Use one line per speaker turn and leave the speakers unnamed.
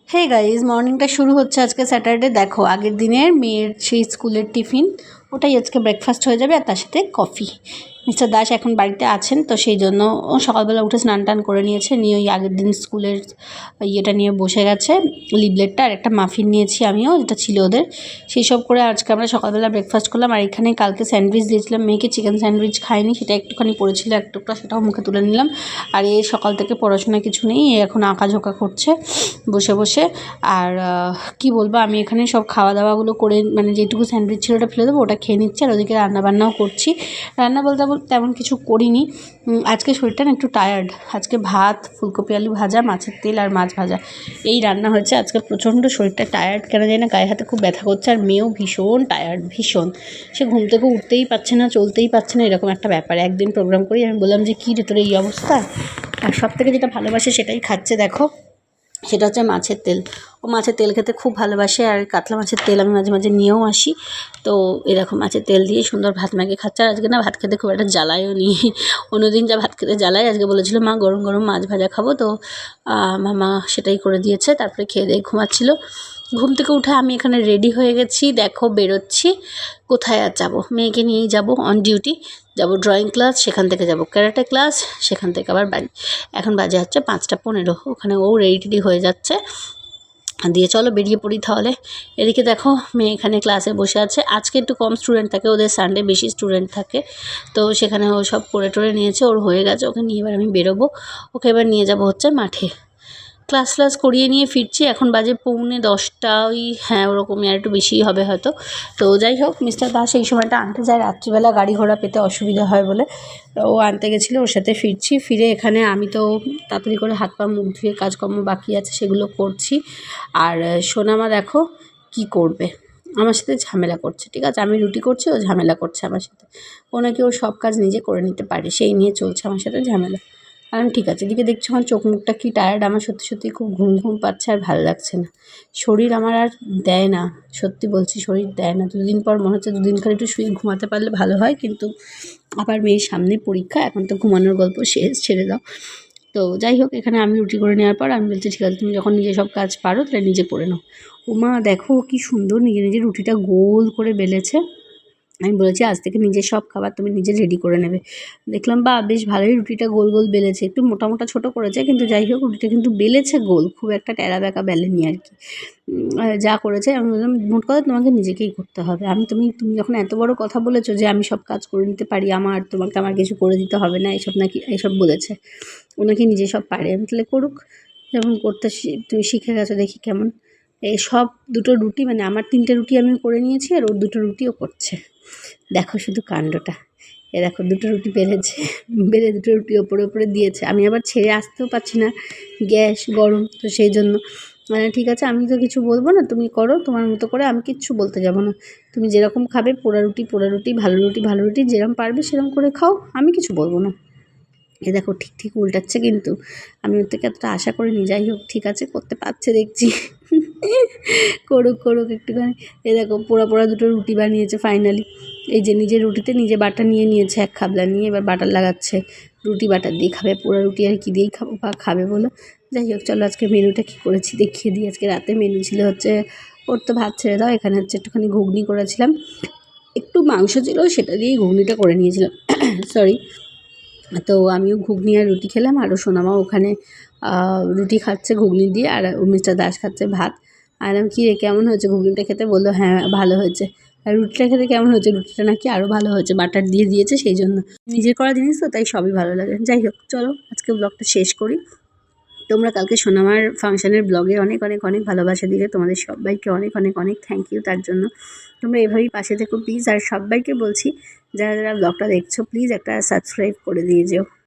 Hey guys, মর্নিংটা শুরু হচ্ছে আজকে স্যাটারডে। দেখো আগের দিনের মেয়ের সেই স্কুলের টিফিন, ওটাই আজকে ব্রেকফাস্ট হয়ে যাবে, আর তার সাথে কফি। মিস্টার দাস এখন বাড়িতে আছেন, তো সেই জন্য ও সকালবেলা উঠে স্নান টান করে নিয়েছে, নিয়ে ওই আগের দিন স্কুলের ইয়েটা নিয়ে বসে গেছে, লিবলেটটা। আর একটা মাফিন নিয়েছি আমিও, যেটা ছিল ওদের। সেই সব করে আজকে আমরা সকালবেলা ব্রেকফাস্ট করলাম। আর এখানে কালকে স্যান্ডউইচ দিয়েছিলাম মেয়েকে, চিকেন স্যান্ডউইচ খায়নি, সেটা একটুখানি পড়েছিল এক টুকরা, সেটাও মুখে তুলে নিলাম। আর এই সকাল থেকে পড়াশোনা কিছু নেই, এখন আঁকাঝোঁকা করছে বসে বসে। আর কি বলবো, আমি এখানে সব খাওয়া দাওয়াগুলো করে, মানে যেটুকু স্যান্ডউইচ ছিল ওটা ফেলে দেবো, ওটা খেয়ে নিচ্ছি। আর ওদিকে রান্নাবান্নাও করছি। রান্না বলতে তেমন কিছু করিনি, আজকে শরীরটা না একটু টায়ার্ড। আজকে ভাত, ফুলকপি আলু ভাজা, মাছের তেল আর মাছ ভাজা, এই রান্না হয়েছে আজকে। প্রচণ্ড শরীরটা টায়ার্ড, কেন জানি না, গায়ে হাতে খুব ব্যথা করছে। আর মেয়েও ভীষণ টায়ার্ড, ভীষণ। সে ঘুম থেকে উঠতেই পারছে না, চলতেই পারছে না, এরকম একটা ব্যাপার। একদিন প্রোগ্রাম করি, আমি বললাম যে কী রে তোর এই অবস্থা। আর সব থেকে যেটা ভালোবাসে সেটাই খাচ্ছে, দেখো, সেটা হচ্ছে মাছের তেল। ও মাছের তেল খেতে খুব ভালোবাসে। আর কাতলা মাছের তেল আমি মাঝে মাঝে নিয়েও আসি, তো এরকম মাছের তেল দিয়ে সুন্দর ভাত মাখিয়ে খাচ্ছে। আর আজকে না ভাত খেতে খুব একটা জ্বালায়ও নি। অন্যদিন যা ভাত খেতে জ্বালায়, আজকে বলেছিল মা গরম গরম মাছ ভাজা খাবো, তো মামা সেটাই করে দিয়েছে। তারপরে খেয়ে দিয়ে ঘুমাচ্ছিল। ঘুম থেকে উঠে আমি এখানে রেডি হয়ে গেছি, দেখো বেরোচ্ছি। কোথায় আর যাবো, মেয়েকে নিয়েই যাব অন ডিউটি। যাব ড্রয়িং ক্লাস, সেখান থেকে যাব ক্যারাটে ক্লাস, সেখান থেকে আবার বাড়ি। এখন বাজে হচ্ছে 5:15, ওখানে ও রেডি টেডি হয়ে যাচ্ছে। দিয়ে চলো বেরিয়ে পড়ি তাহলে। এদিকে দেখো মেয়ে এখানে ক্লাসে বসে আছে। আজকে একটু কম স্টুডেন্ট থাকে, ওদের সানডে বেশি স্টুডেন্ট থাকে, তো সেখানে ও সব করে টোরে নিয়েছে, ওর হয়ে গেছে। ওকে নিয়ে এবার আমি বেরোবো, ওকে এবার নিয়ে যাব হচ্ছে মাঠে। ক্লাস করিয়ে নিয়ে ফিরছি, এখন বাজে 9:45, ওই হ্যাঁ ওরকমই, আর একটু বেশিই হবে হয়তো। তো যাই হোক, মিস্টার দাস এই সময়টা আনতে যায়, রাত্রিবেলা গাড়ি ঘোড়া পেতে অসুবিধা হয় বলে ও আনতে গেছিলো, ওর সাথে ফিরছি। ফিরে এখানে আমি তো তাড়াতাড়ি করে হাত পা মুখ ধুয়ে কাজকর্ম বাকি আছে সেগুলো করছি। আর সোনামা দেখো কি করবে, আমার সাথে ঝামেলা করছে। ঠিক আছে, আমি রুটি করছি, ও ঝামেলা করছে আমার সাথে। ও নাকি ওর সব কাজ নিজে করে নিতে পারে, সেই নিয়ে চলছে আমার সাথে ঝামেলা। কারণ ঠিক আছে, এদিকে দেখছো আমার চোখ মুখটা কি টায়ার্ড, আমার সত্যি সত্যি খুব ঘুম ঘুম পাচ্ছে, আর ভালো লাগছে না। শরীর আমার আর দেয় না, সত্যি বলছি, শরীর দেয় না। দুদিন পর মনে হচ্ছে দুদিন খালি একটু শুয়ে ঘুমাতে পারলে ভালো হয়, কিন্তু আবার মেয়ের সামনে পরীক্ষা, এখন তো ঘুমানোর গল্প শেষ, ছেড়ে দাও। তো যাই হোক, এখানে আমি রুটি করে নেওয়ার পর আমি বলছি ঠিক আছে, তুমি যখন নিজে সব কাজ পারো তাহলে নিজে করে নাও। ওমা দেখো কি সুন্দর নিজে নিজে রুটিটা গোল করে বেলেছে। আমি বলেছি আজ থেকে নিজের সব খাবার তুমি নিজে রেডি করে নেবে। দেখলাম বা বেশ ভালোই রুটিটা গোল গোল বেলেছে, একটু মোটা মোটা ছোটো করেছে, কিন্তু যাই হোক রুটিটা কিন্তু বেলেছে গোল, খুব একটা ট্যাড়া ব্যাকা বেলেনি আর কি। যা করেছে আমি বললাম মোট কথা তোমাকে নিজেকেই করতে হবে। তুমি যখন এত বড় কথা বলেছো যে আমি সব কাজ করে নিতে পারি, তোমাকে আমার কিছু করে দিতে হবে না, এসব নাকি এসব বলেছে। ও নাকি নিজে সব পারে। আমি তাহলে করুক, যেমন করতে তুমি শিখে গেছো দেখি কেমন। এই সব দুটো রুটি, মানে আমার 3টে রুটি আমি করে নিয়েছি, আর ওর 2টো রুটিও করছে। দেখো শুধু কাণ্ডটা, এ দেখো 2টো রুটি বেড়েছে, বেড়ে 2টো রুটি ওপরে ওপরে দিয়েছে। আমি আবার ছেড়ে আসতেও পারছি না, গ্যাস গরম, তো সেই জন্য মানে ঠিক আছে আমি তো কিছু বলবো না, তুমি করো তোমার মতো করে, আমি কিচ্ছু বলতে যাবো না। তুমি যেরকম খাবে, পোড়া রুটি পোড়া রুটি, ভালো রুটি যেরকম পারবে সেরকম করে খাও, আমি কিছু বলবো না। এ দেখো ঠিক ঠিক উল্টাচ্ছে, কিন্তু আমি ওর থেকে এতটা আশা করিনি। যাই হোক ঠিক আছে, করতে পারছে দেখছি, করুক করুক একটুখানি। এ দেখো পোড়া পোড়া 2টো রুটি বানিয়েছে ফাইনালি। এই যে নিজের রুটিতে নিজে বাটা নিয়ে নিয়েছে, এক খাবলা নিয়ে এবার বাটার লাগাচ্ছে। রুটি বাটার দিয়ে খাবে, পোড়া রুটি আর কী দিয়েই খাবো বা খাবে বলো। যাই হোক চলো, আজকে মেনুটা কী করেছি দেখিয়ে দিই। আজকে রাতে মেনু ছিল হচ্ছে, ওর তো ভাত ছেড়ে দাও, এখানে হচ্ছে একটুখানি ঘুগনি করেছিলাম, একটু মাংস ছিল সেটা দিয়েই ঘুগনিটা করে নিয়েছিলাম। সরি। তো আমিও ঘুগনি আর রুটি খেলাম, আরও সোনামাও ওখানে রুটি খাচ্ছে ঘুগনি দিয়ে, আর মিস্টার দাস খাচ্ছে ভাত। আর আমি কী রে কেমন হয়েছে ঘুগনিটা খেতে, বললো হ্যাঁ ভালো হয়েছে। আর রুটিটা খেতে কেমন হয়েছে, রুটিটা নাকি আরও ভালো হয়েছে, বাটার দিয়ে দিয়েছে, সেই জন্য। নিজের করা জিনিস তো, তাই সবই ভালো লাগে। যাই হোক চলো, আজকে ব্লগটা শেষ করি। তোমরা কালকে সোনামার ফাংশানের ব্লগে অনেক অনেক অনেক ভালোবাসা দিলে, তোমাদের সবাইকে অনেক অনেক অনেক থ্যাংক ইউ তার জন্য। তোমরা এভাবেই পাশে থেকো প্লিজ। আর সবাইকে বলছি, যারা যারা ব্লগটা দেখছো প্লিজ একটা সাবস্ক্রাইব করে দিয়ে যেও।